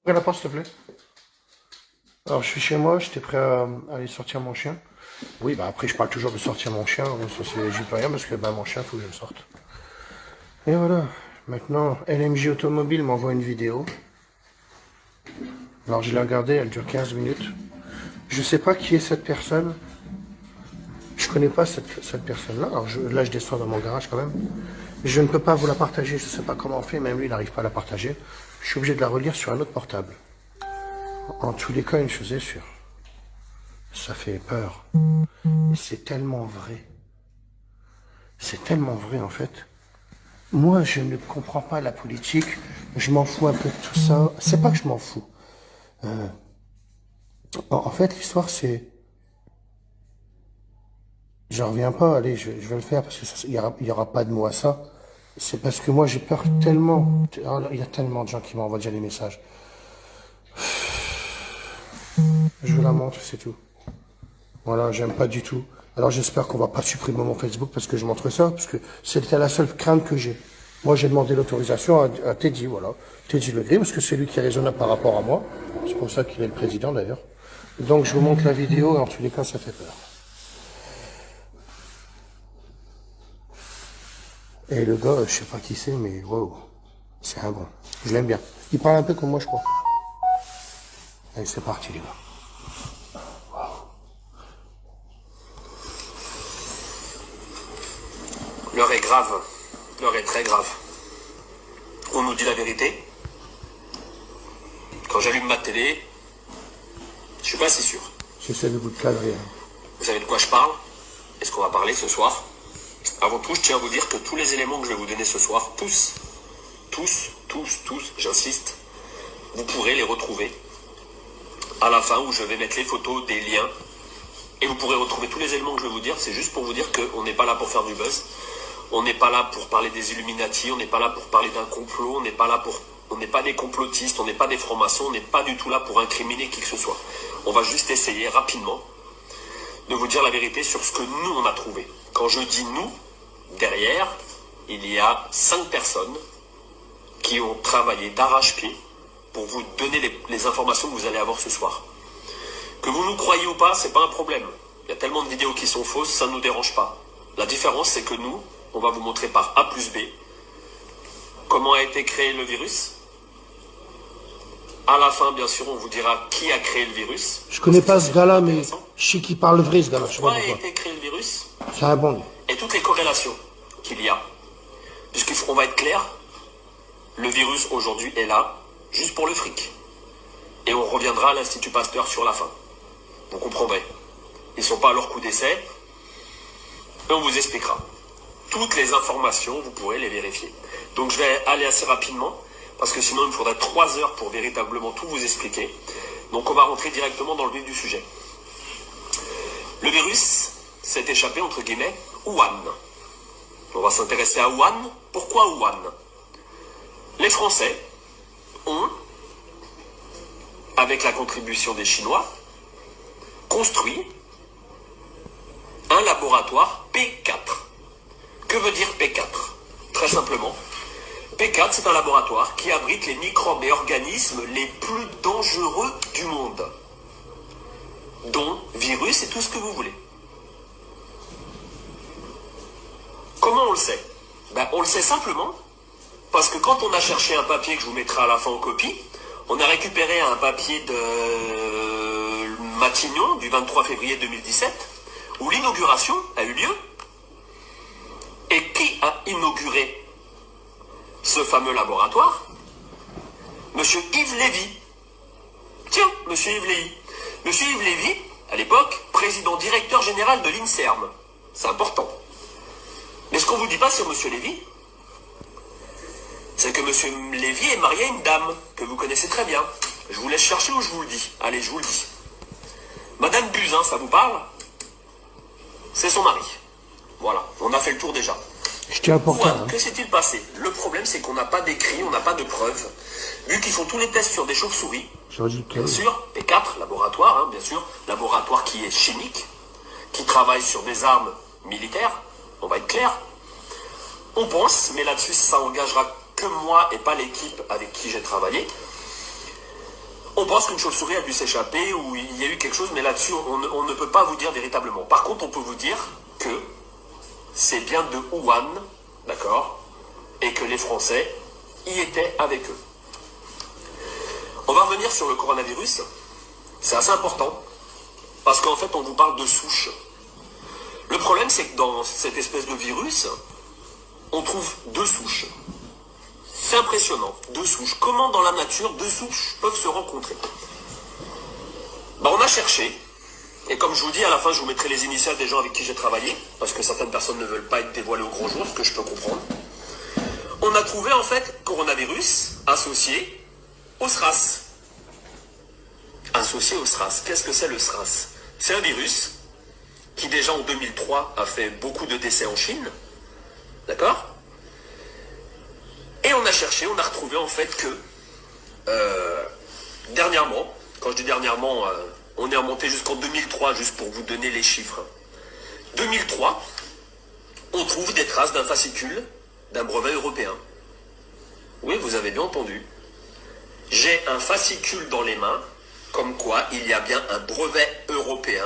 Ouvre la porte, s'il te plaît. Alors, je suis chez moi, j'étais prêt à aller sortir mon chien. Oui, bah après, je parle toujours de sortir mon chien, ça j'y peux rien parce que bah, mon chien, faut que je le sorte. Et voilà. Maintenant, LMJ Automobile m'envoie une vidéo. Alors, je l'ai regardée, elle dure 15 minutes. Je sais pas qui est cette personne. Je connais pas cette personne-là. Alors, là, je descends dans mon garage quand même. Je ne peux pas vous la partager, je sais pas comment on fait, même lui, il n'arrive pas à la partager. Je suis obligé de la relire sur un autre portable. En tous les cas, une chose est sûre. Ça fait peur. Et c'est tellement vrai. C'est tellement vrai, en fait. Moi, je ne comprends pas la politique. Je m'en fous un peu de tout ça. C'est pas que je m'en fous. En fait, l'histoire, c'est... J'en reviens pas. Allez, je vais le faire parce qu'il y aura pas de mots à ça. C'est parce que moi, j'ai peur tellement... Alors, il y a tellement de gens qui m'envoient déjà des messages. Je vous la montre, c'est tout. Voilà, j'aime pas du tout. Alors j'espère qu'on va pas supprimer mon Facebook parce que je montre ça, parce que c'était la seule crainte que j'ai. Moi, j'ai demandé l'autorisation à Teddy, voilà. Teddy Legris, parce que c'est lui qui est raisonnable par rapport à moi. C'est pour ça qu'il est le président, d'ailleurs. Donc, je vous montre la vidéo, et en tous les cas, ça fait peur. Et le gars, je sais pas qui c'est, mais wow, c'est un bon. Je l'aime bien. Il parle un peu comme moi, je crois. Allez, c'est parti, les gars. L'heure est grave. L'heure est très grave. On nous dit la vérité. Quand j'allume ma télé, je suis pas si sûr. J'essaie de vous cadrer. Vous savez de quoi je parle? Est-ce qu'on va parler ce soir? Avant tout, je tiens à vous dire que tous les éléments que je vais vous donner ce soir, tous, j'insiste, vous pourrez les retrouver à la fin où je vais mettre les photos, des liens, et vous pourrez retrouver tous les éléments que je vais vous dire. C'est juste pour vous dire qu'on n'est pas là pour faire du buzz, on n'est pas là pour parler des Illuminati, on n'est pas là pour parler d'un complot, on n'est pas des complotistes, on n'est pas des francs-maçons, on n'est pas du tout là pour incriminer qui que ce soit. On va juste essayer rapidement de vous dire la vérité sur ce que nous on a trouvé. Quand je dis nous, derrière, il y a 5 personnes qui ont travaillé d'arrache-pied pour vous donner les informations que vous allez avoir ce soir. Que vous nous croyez ou pas, c'est pas un problème. Il y a tellement de vidéos qui sont fausses, ça ne nous dérange pas. La différence, c'est que nous, on va vous montrer par A plus B comment a été créé le virus. À la fin, bien sûr, on vous dira qui a créé le virus. Je connais pas ce gars-là, mais je sais qu'il parle vrai, ce gars-là. Pourquoi a été créé le virus? C'est un bon. Et toutes les corrélations qu'il y a. Puisqu'on va être clair, le virus aujourd'hui est là, juste pour le fric. Et on reviendra à l'Institut Pasteur sur la fin. Vous comprendrez. Ils ne sont pas à leur coup d'essai. Et on vous expliquera. Toutes les informations, vous pourrez les vérifier. Donc je vais aller assez rapidement, parce que sinon il me faudrait 3 heures pour véritablement tout vous expliquer. Donc on va rentrer directement dans le vif du sujet. Le virus s'est échappé, entre guillemets, Wuhan. On va s'intéresser à Wuhan. Pourquoi Wuhan? Les Français ont, avec la contribution des Chinois, construit un laboratoire P4. Que veut dire P4? Très simplement, P4, c'est un laboratoire qui abrite les microbes et organismes les plus dangereux du monde, dont virus et tout ce que vous voulez. Comment on le sait? On le sait simplement parce que quand on a cherché un papier que je vous mettrai à la fin en copie, on a récupéré un papier de Matignon du 23 février 2017 où l'inauguration a eu lieu. Et qui a inauguré ce fameux laboratoire? Monsieur Yves Lévy. Tiens, monsieur Yves Lévy. Monsieur Yves Lévy, à l'époque, président directeur général de l'INSERM. C'est important. Mais ce qu'on ne vous dit pas sur monsieur Lévy, c'est que monsieur Lévy est marié à une dame que vous connaissez très bien. Je vous laisse chercher ou je vous le dis. Allez, je vous le dis. Madame Buzyn, ça vous parle? C'est son mari. Voilà, on a fait le tour déjà. Je tiens à porter. Que s'est-il passé? Le problème, c'est qu'on n'a pas d'écrit, on n'a pas de preuves. Vu qu'ils font tous les tests sur des chauves-souris, bien sûr, P4, laboratoire, hein, bien sûr, laboratoire qui est chimique, qui travaille sur des armes militaires, on va être clair. On pense, mais là-dessus, ça engagera que moi et pas l'équipe avec qui j'ai travaillé, On pense qu'une chauve-souris a dû s'échapper ou il y a eu quelque chose, mais là-dessus, on ne peut pas vous dire véritablement. Par contre, on peut vous dire que c'est bien de Wuhan, d'accord, et que les Français y étaient avec eux. On va revenir sur le coronavirus. C'est assez important, parce qu'en fait, on vous parle de souches. Le problème, c'est que dans cette espèce de virus, on trouve deux souches. C'est impressionnant, deux souches. Comment dans la nature, deux souches peuvent se rencontrer? On a cherché, et comme je vous dis, à la fin, je vous mettrai les initiales des gens avec qui j'ai travaillé, parce que certaines personnes ne veulent pas être dévoilées au grand jour, ce que je peux comprendre. On a trouvé, en fait, coronavirus associé au SRAS. Associé au SRAS. Qu'est-ce que c'est le SRAS? C'est un virus qui, déjà en 2003, a fait beaucoup de décès en Chine. D'accord? Et on a cherché, on a retrouvé en fait que dernièrement, quand je dis dernièrement, on est remonté jusqu'en 2003, juste pour vous donner les chiffres. 2003, on trouve des traces d'un fascicule d'un brevet européen. Oui, vous avez bien entendu. J'ai un fascicule dans les mains, comme quoi il y a bien un brevet européen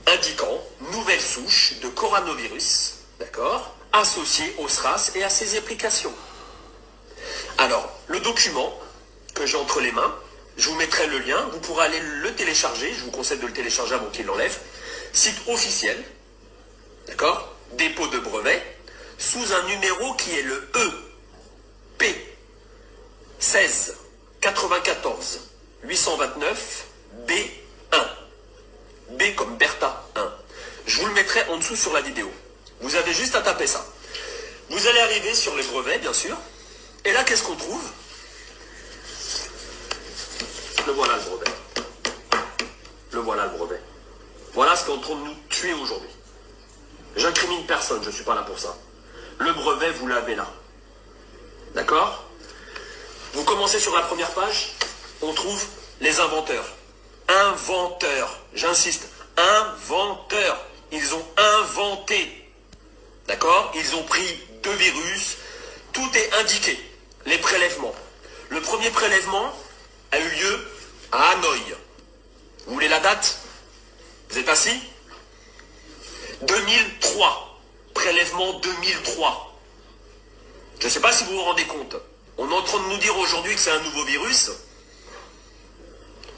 indiquant nouvelle souche de coronavirus, d'accord, associée au SRAS et à ses applications. Alors, le document que j'ai entre les mains, je vous mettrai le lien, vous pourrez aller le télécharger, je vous conseille de le télécharger avant qu'il l'enlève. Site officiel, d'accord, dépôt de brevet, sous un numéro qui est le EP 16 94 829 B1. B comme Bertha 1. Je vous le mettrai en dessous sur la vidéo. Vous avez juste à taper ça. Vous allez arriver sur les brevets, bien sûr. Et là, qu'est-ce qu'on trouve? Le voilà le brevet. Le voilà le brevet. Voilà ce qui est en train de nous tuer aujourd'hui. J'incrimine personne, je ne suis pas là pour ça. Le brevet, vous l'avez là. D'accord? Vous commencez sur la première page, on trouve les inventeurs. Inventeurs, j'insiste, inventeurs. Ils ont inventé. D'accord? Ils ont pris deux virus, tout est indiqué. Les prélèvements. Le premier prélèvement a eu lieu à Hanoï. Vous voulez la date? Vous êtes assis? 2003. Prélèvement 2003. Je ne sais pas si vous vous rendez compte. On est en train de nous dire aujourd'hui que c'est un nouveau virus.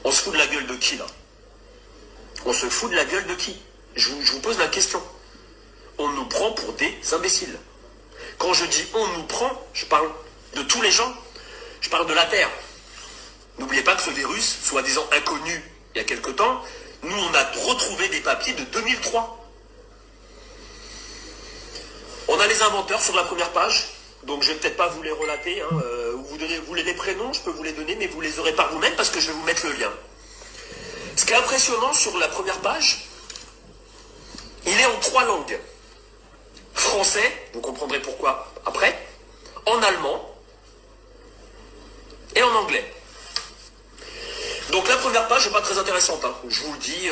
On se fout de la gueule de qui, là? On se fout de la gueule de qui? Je vous pose la question. On nous prend pour des imbéciles. Quand je dis on nous prend, je parle de tous les gens. Je parle de la Terre. N'oubliez pas que ce virus, soi-disant inconnu il y a quelque temps, nous on a retrouvé des papiers de 2003. On a les inventeurs sur la première page, donc je ne vais peut-être pas vous les relater. Vous voulez les prénoms, je peux vous les donner, mais vous les aurez par vous-même parce que je vais vous mettre le lien. Ce qui est impressionnant sur la première page, il est en 3 langues. Français, vous comprendrez pourquoi après, en allemand et en anglais. Donc la première page n'est pas très intéressante, hein. Je vous le dis,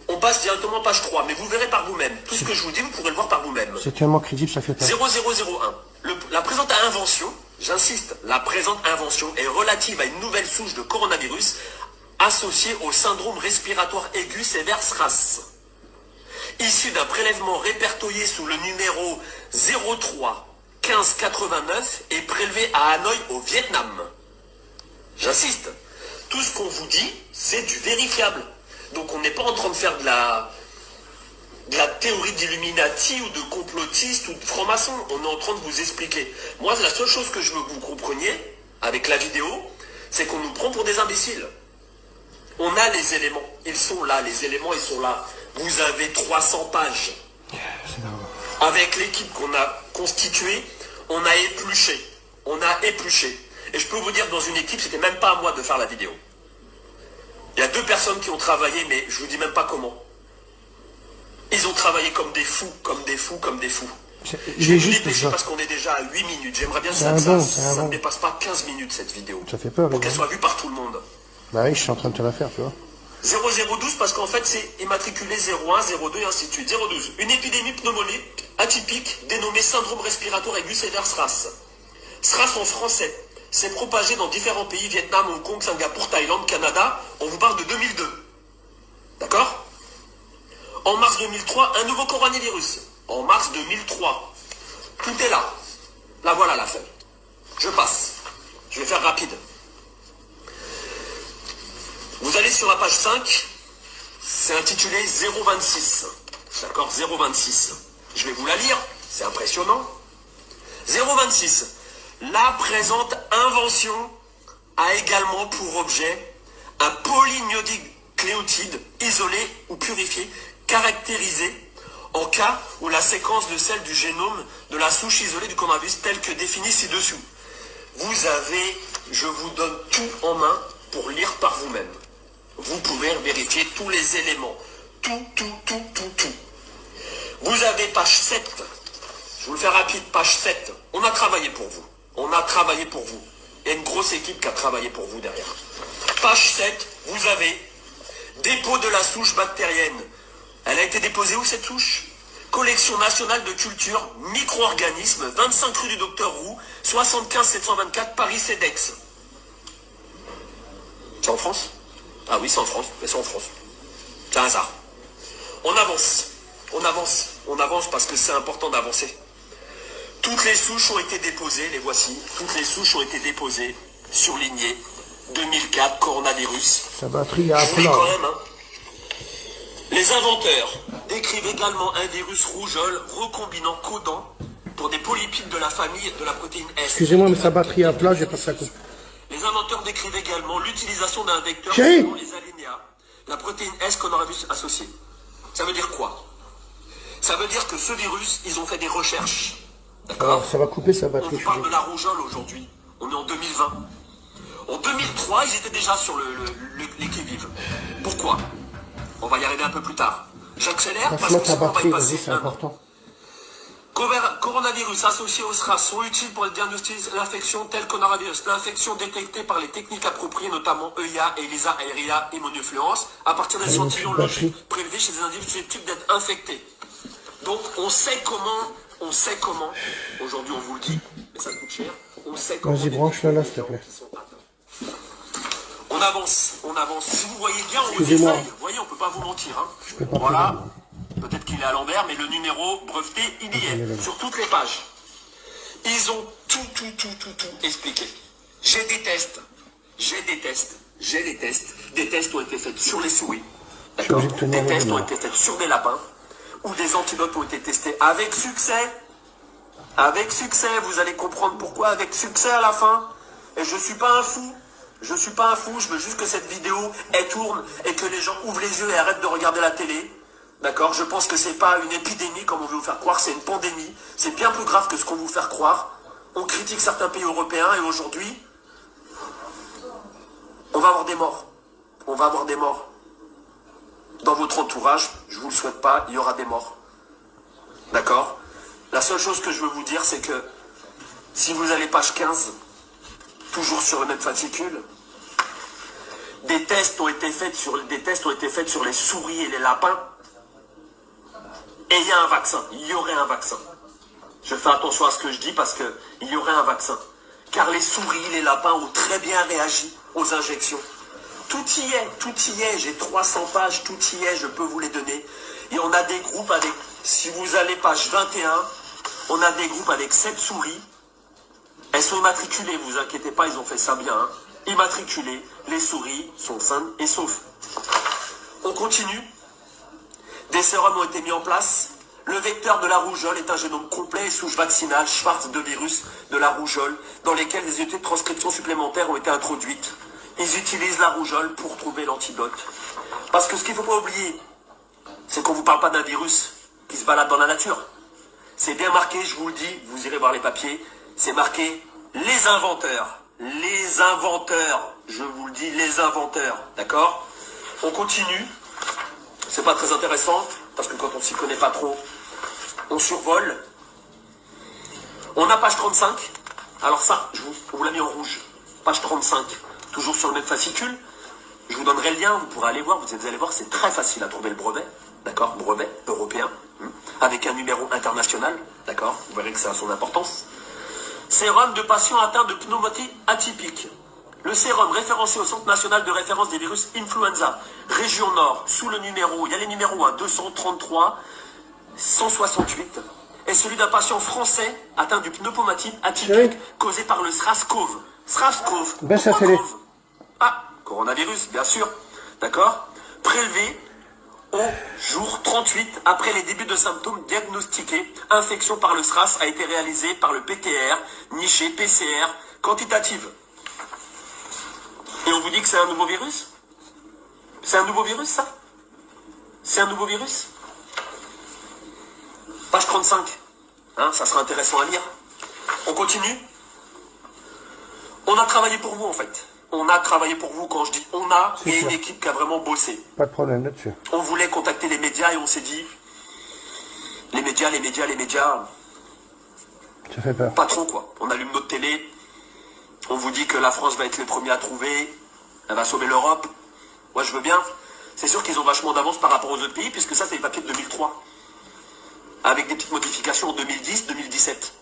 on passe directement à page 3, mais vous verrez par vous-même. Tout ce que je vous dis, vous pourrez le voir par vous-même. C'est tellement crédible, ça fait peur. 0001. La présente invention, j'insiste, la présente invention est relative à une nouvelle souche de coronavirus associée au syndrome respiratoire aigu sévère SRAS. Issu d'un prélèvement répertorié sous le numéro 03 1589 et prélevé à Hanoï au Vietnam. J'insiste, tout ce qu'on vous dit, c'est du vérifiable. Donc on n'est pas en train de faire de la théorie d'Illuminati ou de complotiste ou de franc-maçon. On est en train de vous expliquer. Moi, la seule chose que je veux que vous compreniez avec la vidéo, c'est qu'on nous prend pour des imbéciles. On a les éléments. Ils sont là, les éléments, ils sont là. Vous avez 300 pages. Avec l'équipe qu'on a constituée, on a épluché. On a épluché. Et je peux vous dire, dans une équipe, c'était même pas à moi de faire la vidéo. Il y a 2 personnes qui ont travaillé, mais je vous dis même pas comment. Ils ont travaillé comme des fous, comme des fous, comme des fous. Je vais juste dépêcher parce qu'on est déjà à 8 minutes. J'aimerais bien que ça ne dépasse pas 15 minutes cette vidéo. Ça fait peur. Pour qu'elle soit vue par tout le monde. Bah oui, je suis en train de te la faire, tu vois. 0012 parce qu'en fait c'est immatriculé 01, 02 et ainsi de suite. 012. Une épidémie pneumonique atypique dénommée syndrome respiratoire aigu sévère SRAS. SRAS en français. s'est propagé dans différents pays, Vietnam, Hong Kong, Singapour, Thaïlande, Canada. On vous parle de 2002. D'accord? En mars 2003, un nouveau coronavirus. En mars 2003. Tout est là. Là, voilà la feuille. Je passe. Je vais faire rapide. Vous allez sur la page 5. C'est intitulé 026. D'accord? 026. Je vais vous la lire. C'est impressionnant. 026. La présente invention a également pour objet un polynucléotide isolé ou purifié, caractérisé en cas où la séquence de celle du génome de la souche isolée du coronavirus telle que définie ci-dessous. Vous avez, je vous donne tout en main pour lire par vous-même. Vous pouvez vérifier tous les éléments. Tout. Vous avez page 7. Je vous le fais rapide, page 7. On a travaillé pour vous. On a travaillé pour vous. Il y a une grosse équipe qui a travaillé pour vous derrière. Page 7, vous avez dépôt de la souche bactérienne. Elle a été déposée où cette souche? Collection nationale de culture, micro-organismes, 25 rue du Docteur Roux, 75 724 Paris CEDEX. C'est en France? Ah oui, c'est en France, mais c'est en France. C'est un hasard. On avance parce que c'est important d'avancer. Toutes les souches ont été déposées, les voici. Toutes les souches ont été déposées, surlignées. 2004, coronavirus. Sa batterie a Je vous lis plat. quand même, hein. Les inventeurs décrivent également un virus rougeole recombinant codant pour des polypides de la famille de la protéine S. Excusez-moi, mais sa batterie a plat, j'ai pas ça coupe. Les inventeurs décrivent également l'utilisation d'un vecteur Chérie selon les alinéas, la protéine S coronavirus associée. Ça veut dire quoi? Ça veut dire que ce virus, ils ont fait des recherches. D'accord? Alors, ça va couper sa On batterie. vous parle de la rougeole aujourd'hui. On est en 2020. En 2003, ils étaient déjà sur les qui-vive. Pourquoi? On va y arriver un peu plus tard. J'accélère parce Franchement, que ta sinon on va y batterie, vas-y, passer c'est un an. important. Coronavirus associé au SRAS sont utiles pour le diagnostic de l'infection telle coronavirus. L'infection détectée par les techniques appropriées, notamment EIA, ELISA, aéria, immunofluence, à partir des échantillons logiques prélevés chez des individus susceptibles d'être infectés. Donc on sait comment, aujourd'hui on vous le dit, mais ça coûte cher, on sait comment... Vas-y, branche-le là, s'il te plaît. On avance. Si vous voyez bien, on Excusez-moi. essaye. Vous voyez, on ne peut pas vous mentir. Hein. Je peux pas Voilà. Peut-être qu'il est à l'envers, mais le numéro breveté, il y est. Sur toutes les pages. Ils ont tout expliqué. J'ai des tests. Des tests ont été faits sur les souris. D'accord. Je suis obligé de tenir Des les tests mains. ont été faits sur des lapins. Où des antidotes ont été testés avec succès. Avec succès. Vous allez comprendre pourquoi avec succès à la fin. Et je suis pas un fou. Je veux juste que cette vidéo, elle tourne et que les gens ouvrent les yeux et arrêtent de regarder la télé. D'accord? Je pense que c'est pas une épidémie comme on veut vous faire croire, c'est une pandémie. C'est bien plus grave que ce qu'on veut vous faire croire. On critique certains pays européens et aujourd'hui, on va avoir des morts. Dans votre entourage, je vous le souhaite pas, il y aura des morts. D'accord? La seule chose que je veux vous dire, c'est que si vous allez page 15, toujours sur le même fascicule, des tests ont été faits sur les souris et les lapins. Et il y a un vaccin. Il y aurait un vaccin. Je fais attention à ce que je dis parce que il y aurait un vaccin. Car les souris, les lapins ont très bien réagi aux injections. Tout y est. J'ai 300 pages, tout y est, je peux vous les donner. Et on a des groupes avec, si vous allez page 21, on a des groupes avec 7 souris. Elles sont immatriculées, vous inquiétez pas, ils ont fait ça bien. Hein. Immatriculées, les souris sont saines et saufs. On continue. Des sérums ont été mis en place. Le vecteur de la rougeole est un génome complet et souche vaccinale, Schwartz de virus de la rougeole, dans lesquels des unités de transcription supplémentaires ont été introduites. Ils utilisent la rougeole pour trouver l'antidote. Parce que ce qu'il ne faut pas oublier, c'est qu'on ne vous parle pas d'un virus qui se balade dans la nature. C'est bien marqué, je vous le dis, vous irez voir les papiers, c'est marqué les inventeurs. Les inventeurs, je vous le dis, les inventeurs. D'accord? On continue. C'est pas très intéressant, parce que quand on s'y connaît pas trop, on survole. On a page 35. Alors ça, on vous l'a mis en rouge. Page 35, toujours sur le même fascicule. Je vous donnerai le lien, vous pourrez aller voir. Vous allez voir, c'est très facile à trouver le brevet. D'accord? Brevet européen. Avec un numéro international. D'accord? Vous verrez que ça a son importance. Sérum de patients atteints de pneumonie atypique. Le sérum référencé au Centre national de référence des virus influenza, région Nord, sous le numéro, il y a les numéros 1, 233, 168, est celui d'un patient français atteint du pneumonie atypique causé par le SRAS-CoV. SRAS-CoV. Baisse la télé. Ah, coronavirus, bien sûr. D'accord. Prélevé au jour 38 après les débuts de symptômes diagnostiqués. Infection par le SRAS a été réalisée par le PTR, niché PCR, quantitative. Et on vous dit que c'est un nouveau virus? C'est un nouveau virus, ça? C'est un nouveau virus? Page 35. Hein, ça sera intéressant à lire. On continue. On a travaillé pour vous, en fait. On a travaillé pour vous. Quand je dis on a, il y a une équipe qui a vraiment bossé. Pas de problème là-dessus. On voulait contacter les médias et on s'est dit, les médias, Ça fait peur. pas trop, quoi. On allume notre télé, on vous dit que la France va être le premier à trouver, elle va sauver l'Europe. Moi, je veux bien. C'est sûr qu'ils ont vachement d'avance par rapport aux autres pays, puisque ça, c'est les papiers de 2003. Avec des petites modifications en 2010, 2017.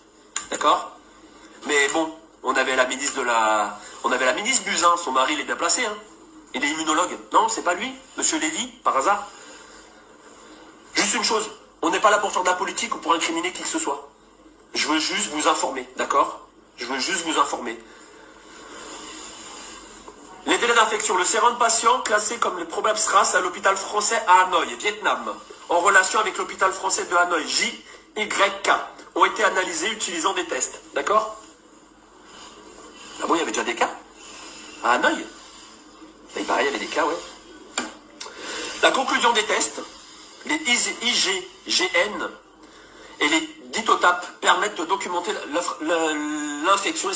D'accord? Mais bon, on avait la ministre Buzyn, son mari, il est bien placé, hein. Il est immunologue. Non, c'est pas lui, Monsieur Lévy, par hasard. Juste une chose, on n'est pas là pour faire de la politique ou pour incriminer qui que ce soit. Je veux juste vous informer, d'accord? Je veux juste vous informer. Les délais d'infection. Le sérum patient classé comme le probable SRAS à l'hôpital français à Hanoï, Vietnam, en relation avec l'hôpital français de Hanoï, JYK, ont été analysés utilisant des tests. D'accord? Ah bon, il y avait déjà des cas? À Hanoï? Il paraît, il y avait des cas, ouais. La conclusion des tests, les IgGN et les ditotapes permettent de documenter l'infection,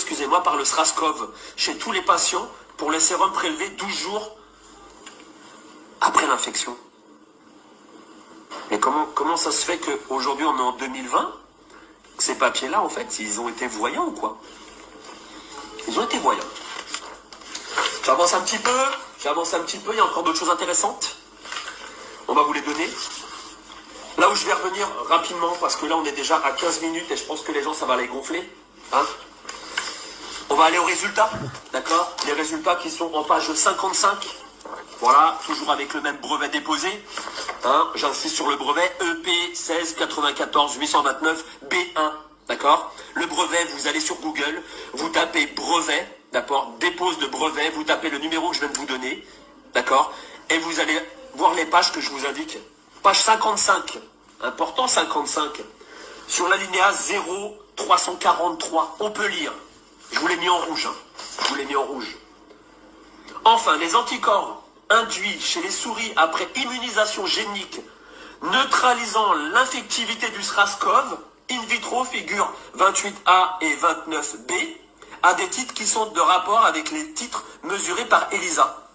par le SRAS-CoV chez tous les patients pour les sérums prélevés 12 jours après l'infection. Mais comment ça se fait qu'aujourd'hui on est en 2020, que ces papiers-là, en fait, ils ont été voyants ou quoi? Ils ont été voyants. J'avance un petit peu, il y a encore d'autres choses intéressantes. On va vous les donner. Là où je vais revenir rapidement, parce que là on est déjà à 15 minutes et je pense que les gens ça va les gonfler. Hein, on va aller aux résultats, d'accord? Les résultats qui sont en page 55. Voilà, toujours avec le même brevet déposé. Hein, j'insiste sur le brevet EP 16 94 829 B1. D'accord? Le brevet, vous allez sur Google, vous tapez brevet, d'accord? Dépose de brevet, vous tapez le numéro que je viens de vous donner, d'accord? Et vous allez voir les pages que je vous indique. Page 55, important 55, sur l'alinéa 0343, on peut lire. Je vous l'ai mis en rouge, hein. Je vous l'ai mis en rouge. Enfin, les anticorps induits chez les souris après immunisation génique neutralisant l'infectivité du SRAS-CoV in vitro figure 28A et 29B à des titres qui sont de rapport avec les titres mesurés par ELISA.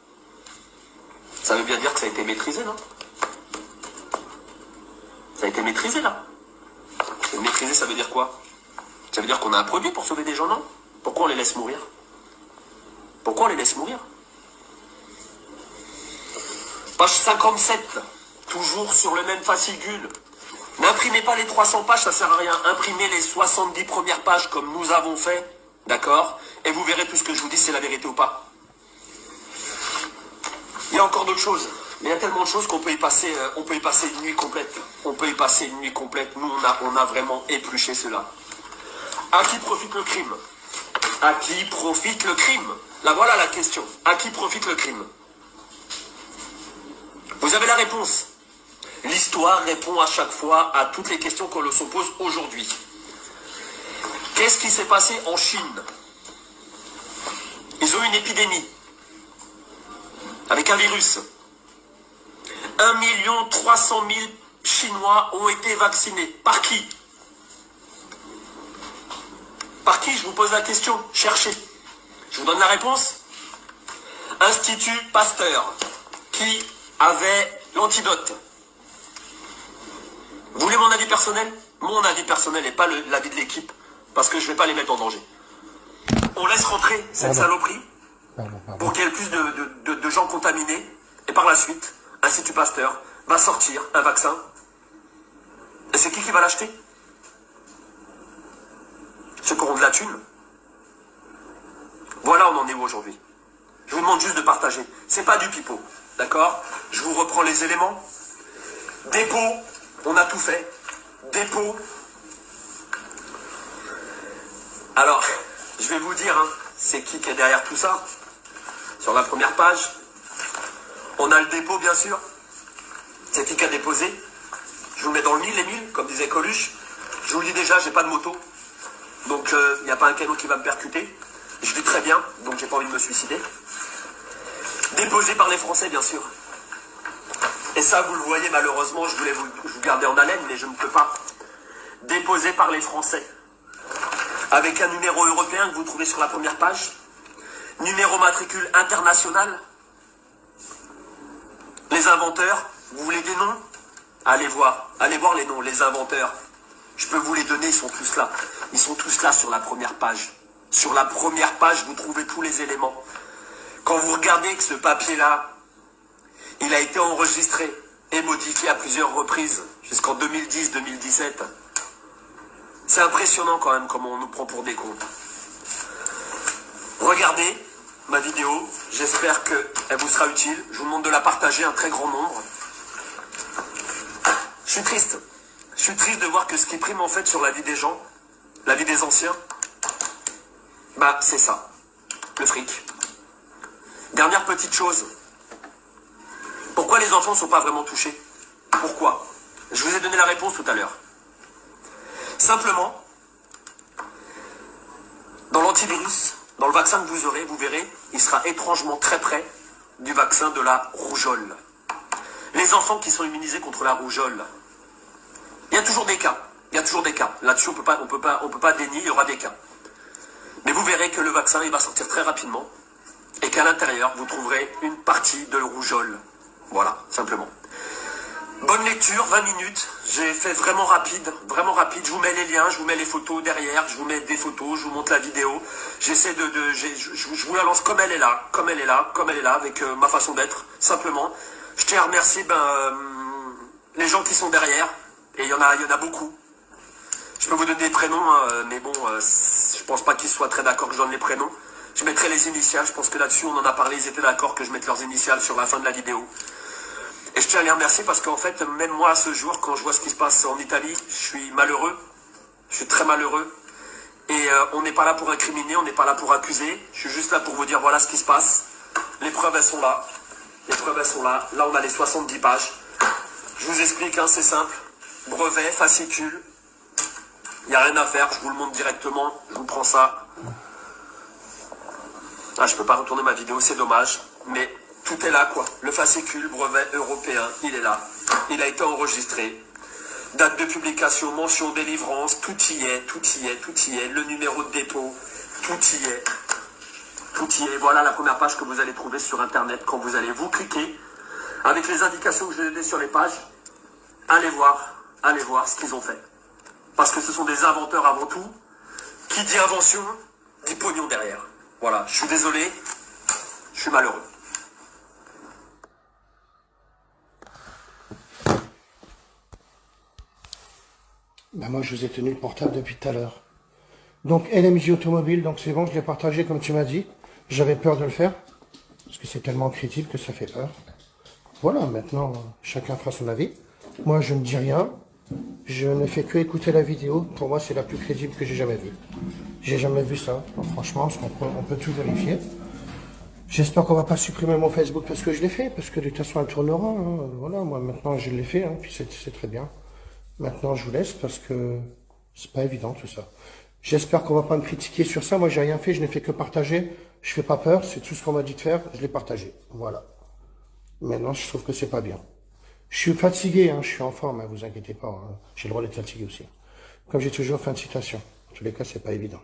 Ça veut bien dire que ça a été maîtrisé, non? Ça a été maîtrisé, là. Maîtrisé, ça veut dire quoi? Ça veut dire qu'on a un produit pour sauver des gens, non? Pourquoi on les laisse mourir? Pourquoi on les laisse mourir? Page 57, toujours sur le même fascicule. N'imprimez pas les 300 pages, ça sert à rien. Imprimez les 70 premières pages comme nous avons fait, d'accord? Et vous verrez tout ce que je vous dis, c'est la vérité ou pas. Il y a encore d'autres choses. Mais il y a tellement de choses qu'on peut y passer, une nuit complète. On peut y passer une nuit complète. Nous, on a vraiment épluché cela. À qui profite le crime? À qui profite le crime? Là, voilà la question. À qui profite le crime? Vous avez la réponse. L'histoire répond à chaque fois à toutes les questions qu'on se pose aujourd'hui. Qu'est-ce qui s'est passé en Chine? Ils ont eu une épidémie avec un virus. 1 300 000 Chinois ont été vaccinés. Par qui? Par qui? Je vous pose la question. Cherchez. Je vous donne la réponse. Institut Pasteur, qui avait l'antidote. Vous voulez mon avis personnel? Mon avis personnel et pas l'avis de l'équipe, parce que je ne vais pas les mettre en danger. On laisse rentrer cette saloperie pour qu'il y ait plus de gens contaminés, et par la suite, Institut Pasteur va sortir un vaccin. Et c'est qui va l'acheter? Ceux qui auront de la thune. Voilà, on en est où aujourd'hui. Je vous demande juste de partager. C'est pas du pipeau, d'accord? Je vous reprends les éléments. Dépôt, on a tout fait. Dépôt. Alors, je vais vous dire, hein, c'est qui est derrière tout ça. Sur la première page, on a le dépôt, bien sûr. C'est qui a déposé. Je vous mets dans le mille, les mille, comme disait Coluche. Je vous le dis déjà, j'ai pas de moto. Donc, il n'y a pas un canon qui va me percuter. Je vis très bien, donc j'ai pas envie de me suicider. Déposé par les Français, bien sûr. Et ça, vous le voyez, malheureusement, je voulais vous garder en haleine, mais je ne peux pas. Déposé par les Français. Avec un numéro européen que vous trouvez sur la première page. Numéro matricule international. Les inventeurs, vous voulez des noms? Allez voir les noms, les inventeurs. Je peux vous les donner, ils sont tous là. Ils sont tous là sur la première page. Sur la première page, vous trouvez tous les éléments. Quand vous regardez que ce papier-là, il a été enregistré et modifié à plusieurs reprises, jusqu'en 2010-2017. C'est impressionnant quand même comment on nous prend pour des cons. Regardez ma vidéo, j'espère qu'elle vous sera utile. Je vous demande de la partager un très grand nombre. Je suis triste. Je suis triste de voir que ce qui prime en fait sur la vie des gens, la vie des anciens, bah c'est ça, le fric. Dernière petite chose. Pourquoi les enfants ne sont pas vraiment touchés? Pourquoi? Je vous ai donné la réponse tout à l'heure. Simplement, dans l'antivirus, dans le vaccin que vous aurez, vous verrez, il sera étrangement très près du vaccin de la rougeole. Les enfants qui sont immunisés contre la rougeole, il y a toujours des cas. Il y a toujours des cas. Là-dessus, on peut pas dénier, il y aura des cas. Mais vous verrez que le vaccin, il va sortir très rapidement et qu'à l'intérieur, vous trouverez une partie de rougeole. Voilà, simplement. Bonne lecture, 20 minutes. J'ai fait vraiment rapide, vraiment rapide. Je vous mets les liens, je vous mets les photos derrière, je vous mets des photos, je vous montre la vidéo. J'essaie je vous la lance comme elle est là, comme elle est là, comme elle est là, avec ma façon d'être, simplement. Je tiens à remercier les gens qui sont derrière, et il y en a beaucoup. Je peux vous donner des prénoms, hein, mais bon, je pense pas qu'ils soient très d'accord que je donne les prénoms. Je mettrai les initiales, je pense que là-dessus, on en a parlé, ils étaient d'accord que je mette leurs initiales sur la fin de la vidéo. Et je tiens à les remercier parce qu'en fait, même moi, à ce jour, quand je vois ce qui se passe en Italie, je suis malheureux. Je suis très malheureux. Et on n'est pas là pour incriminer, on n'est pas là pour accuser. Je suis juste là pour vous dire, voilà ce qui se passe. Les preuves, elles sont là. Les preuves, elles sont là. Là, on a les 70 pages. Je vous explique, hein, c'est simple. Brevet, fascicule. Il n'y a rien à faire, je vous le montre directement. Je vous prends ça. Ah, je peux pas retourner ma vidéo, c'est dommage. Mais tout est là, quoi. Le fascicule, brevet européen, il est là. Il a été enregistré. Date de publication, mention, délivrance, tout y est, tout y est, tout y est. Le numéro de dépôt, tout y est. Tout y est. Voilà la première page que vous allez trouver sur Internet quand vous allez vous cliquer. Avec les indications que je vais donner sur les pages, allez voir ce qu'ils ont fait. Parce que ce sont des inventeurs avant tout. Qui dit invention, dit pognon derrière. Voilà, je suis désolé, je suis malheureux. Ben moi, je vous ai tenu le portable depuis tout à l'heure. Donc, LMJ Automobile, donc c'est bon, je l'ai partagé comme tu m'as dit. J'avais peur de le faire, parce que c'est tellement crédible que ça fait peur. Voilà, maintenant, chacun fera son avis. Moi, je ne dis rien. Je ne fais que écouter la vidéo. Pour moi, c'est la plus crédible que j'ai jamais vue. J'ai jamais vu ça. Donc, franchement, on peut tout vérifier. J'espère qu'on va pas supprimer mon Facebook parce que je l'ai fait, parce que de toute façon, elle tournera. Hein. Voilà, moi, maintenant, je l'ai fait, hein, puis c'est très bien. Maintenant, je vous laisse parce que c'est pas évident tout ça. J'espère qu'on va pas me critiquer sur ça. Moi, j'ai rien fait, je n'ai fait que partager. Je fais pas peur, c'est tout ce qu'on m'a dit de faire. Je l'ai partagé. Voilà. Maintenant, je trouve que c'est pas bien. Je suis fatigué, hein, je suis en forme, hein, vous inquiétez pas. Hein. J'ai le droit d'être fatigué aussi. Comme j'ai toujours, fin de citation. En tous les cas, c'est pas évident.